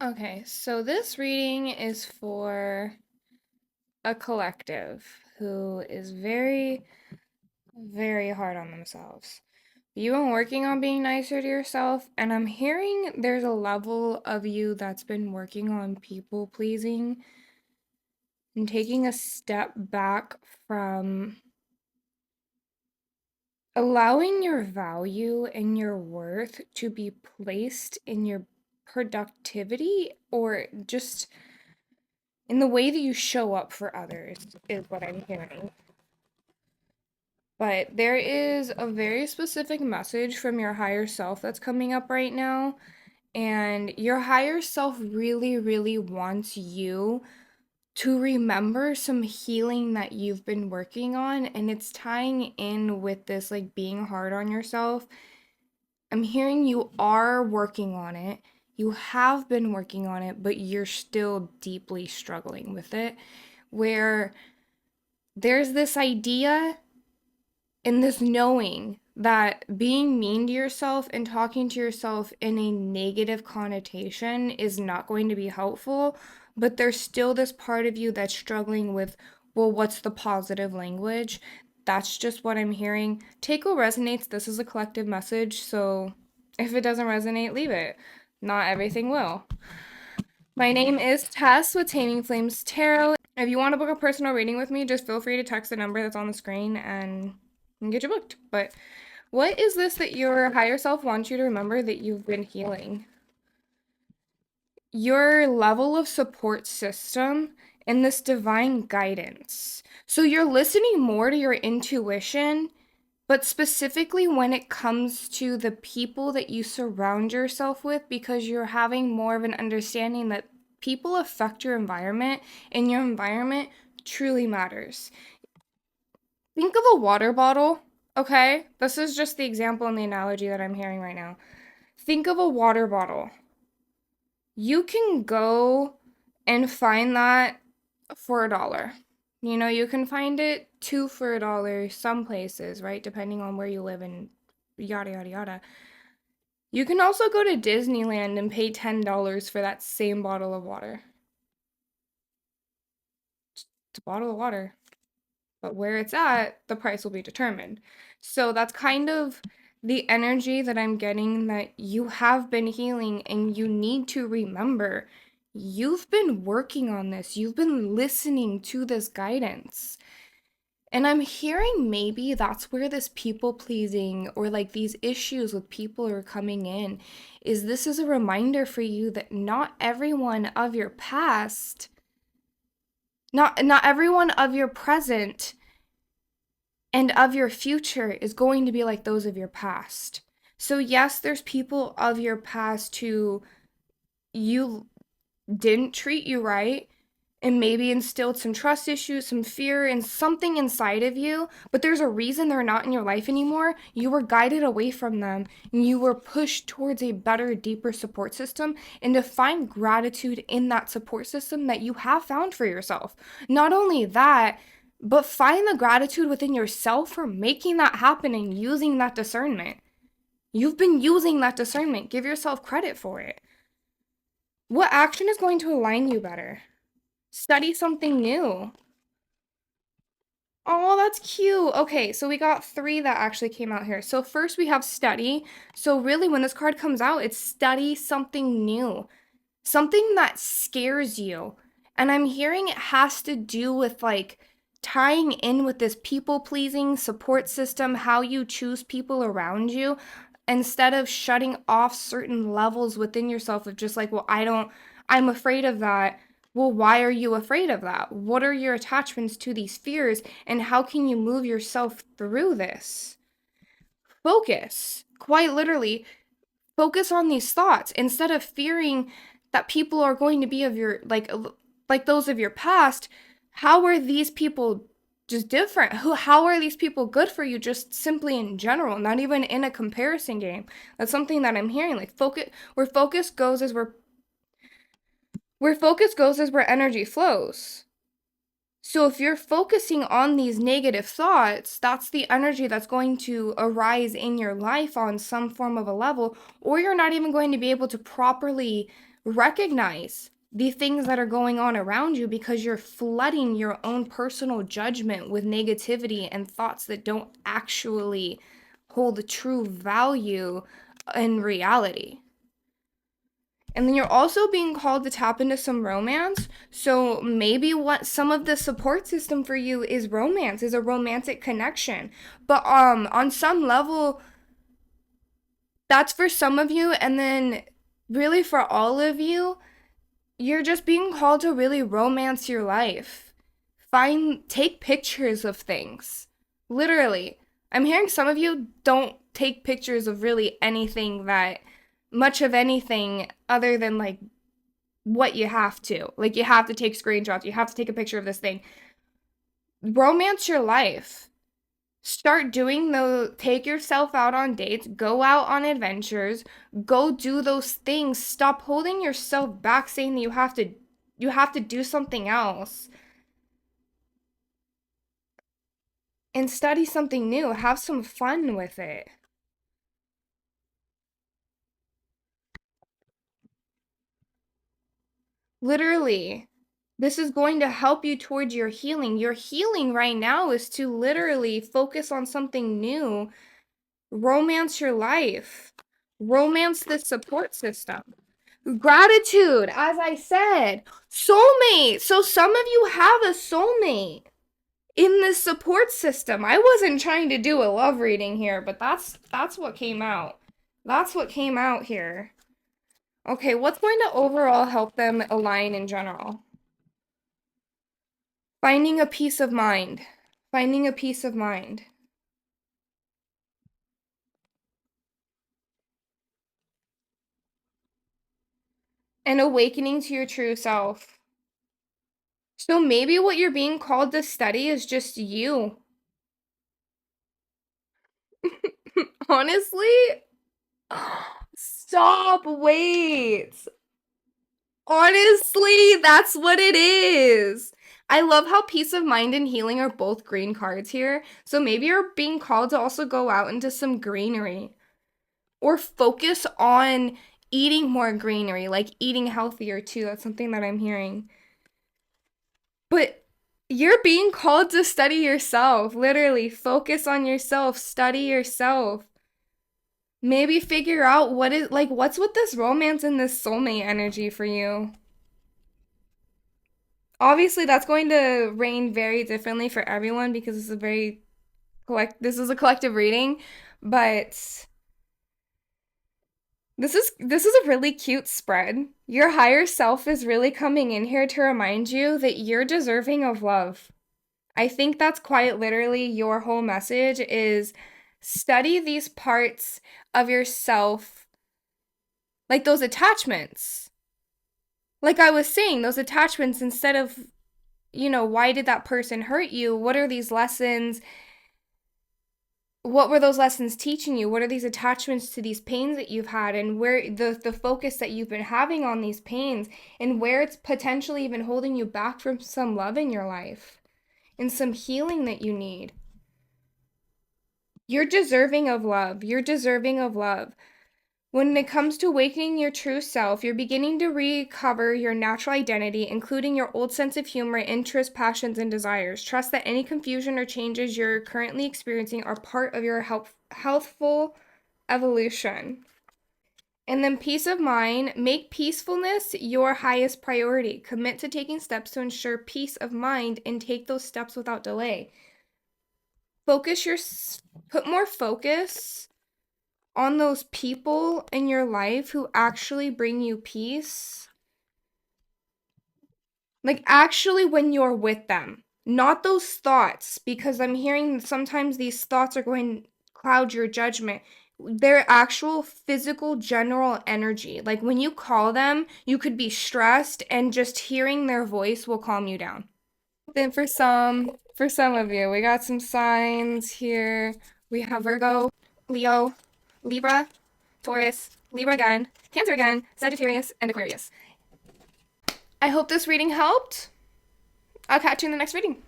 Okay, so this reading is for a collective who is very, very hard on themselves. You've been working on being nicer to yourself, and I'm hearing there's a level of you that's been working on people pleasing and taking a step back from allowing your value and your worth to be placed in your productivity or just in the way that you show up for others, is what I'm hearing. But there is a very specific message from your higher self that's coming up right now. And your higher self really, really wants you to remember some healing that you've been working on. And it's tying in with this, like being hard on yourself. I'm hearing you are working on it. You have been working on it, but you're still deeply struggling with it. Where there's this idea and this knowing that being mean to yourself and talking to yourself in a negative connotation is not going to be helpful, but there's still this part of you that's struggling with, well, what's the positive language? That's just what I'm hearing. Take what resonates. This is a collective message, so if it doesn't resonate, leave it. Not everything will. My name is Tess with Taming Flames Tarot. If you want to book a personal reading with me, just feel free to text the number that's on the screen and get you booked. But what is this that your higher self wants you to remember that you've been healing? Your level of support system and this divine guidance. So you're listening more to your intuition, but specifically when it comes to the people that you surround yourself with, because you're having more of an understanding that people affect your environment and your environment truly matters. Think of a water bottle, okay? This is just the example and the analogy that I'm hearing right now. Think of a water bottle. You can go and find that for $1. You know, you can find it two for $1 some places, right? Depending on where you live and yada, yada, yada. You can also go to Disneyland and pay $10 for that same bottle of water. It's a bottle of water. But where it's at, the price will be determined. So that's kind of the energy that I'm getting, that you have been healing and you need to remember you've been working on this. You've been listening to this guidance. And I'm hearing maybe that's where this people pleasing or like these issues with people are coming in, is this is a reminder for you that not everyone of your past, not everyone of your present and of your future is going to be like those of your past. So yes, there's people of your past who you didn't treat you right and maybe instilled some trust issues, some fear, and something inside of you, but there's a reason they're not in your life anymore. You were guided away from them, and you were pushed towards a better, deeper support system, and to find gratitude in that support system that you have found for yourself. Not only that, but find the gratitude within yourself for making that happen and using that discernment. You've been using that discernment. Give yourself credit for it. What action is going to align you better? Study something new. Oh, that's cute. Okay, so we got three that actually came out here. So first we have study. So really when this card comes out, it's study something new. Something that scares you. And I'm hearing it has to do with like tying in with this people-pleasing support system, how you choose people around you, instead of shutting off certain levels within yourself of just like, well, I'm afraid of that. Well, why are you afraid of that? What are your attachments to these fears, and how can you move yourself through this? Focus, quite literally, focus on these thoughts instead of fearing that people are going to be of your like those of your past. How are these people just different? How are these people good for you, just simply in general, not even in a comparison game? That's something that I'm hearing. Like focus, where focus goes is where energy flows. So if you're focusing on these negative thoughts, that's the energy that's going to arise in your life on some form of a level, or you're not even going to be able to properly recognize the things that are going on around you because you're flooding your own personal judgment with negativity and thoughts that don't actually hold true value in reality. And then you're also being called to tap into some romance. So maybe what some of the support system for you is romance, is a romantic connection. But on some level, that's for some of you, and then really for all of you, you're just being called to really romance your life. Take pictures of things. Literally. I'm hearing some of you don't take pictures of really anything that much of anything other than like what you have to. Like you have to take screenshots, you have to take a picture of this thing. Romance your life. Start doing those, take yourself out on dates, go out on adventures, go do those things. Stop holding yourself back saying that you have to do something else. And study something new. Have some fun with it. Literally. This is going to help you towards your healing. Your healing right now is to literally focus on something new. Romance your life. Romance this support system. Gratitude, as I said. Soulmate. So some of you have a soulmate in this support system. I wasn't trying to do a love reading here, but that's what came out. That's what came out here. Okay, what's going to overall help them align in general? Finding a peace of mind. Finding a peace of mind. And awakening to your true self. So maybe what you're being called to study is just you. Honestly? Stop, wait. Honestly, that's what it is. I love how peace of mind and healing are both green cards here. So maybe you're being called to also go out into some greenery or focus on eating more greenery, like eating healthier too. That's something that I'm hearing. But you're being called to study yourself. Literally, focus on yourself, study yourself. Maybe figure out what's with this romance and this soulmate energy for you. Obviously, that's going to reign very differently for everyone because this is a collective reading, but this is a really cute spread. Your higher self is really coming in here to remind you that you're deserving of love. I think that's quite literally your whole message is study these parts of yourself, like those attachments. Like I was saying, those attachments, instead of, why did that person hurt you? What are these lessons? What were those lessons teaching you? What are these attachments to these pains that you've had, and where the focus that you've been having on these pains, and where it's potentially even holding you back from some love in your life and some healing that you need? You're deserving of love. You're deserving of love. When it comes to awakening your true self, you're beginning to recover your natural identity, including your old sense of humor, interests, passions, and desires. Trust that any confusion or changes you're currently experiencing are part of your healthful evolution. And then peace of mind, make peacefulness your highest priority. Commit to taking steps to ensure peace of mind and take those steps without delay. Put more focus on those people in your life who actually bring you peace. Like, actually, when you're with them, not those thoughts, because I'm hearing sometimes these thoughts are going to cloud your judgment. Their actual physical general energy. Like, when you call them, you could be stressed, and just hearing their voice will calm you down. Then for some of you, we got some signs here. We have Virgo, Leo, Libra, Taurus, Libra again, Cancer again, Sagittarius, and Aquarius. I hope this reading helped. I'll catch you in the next reading.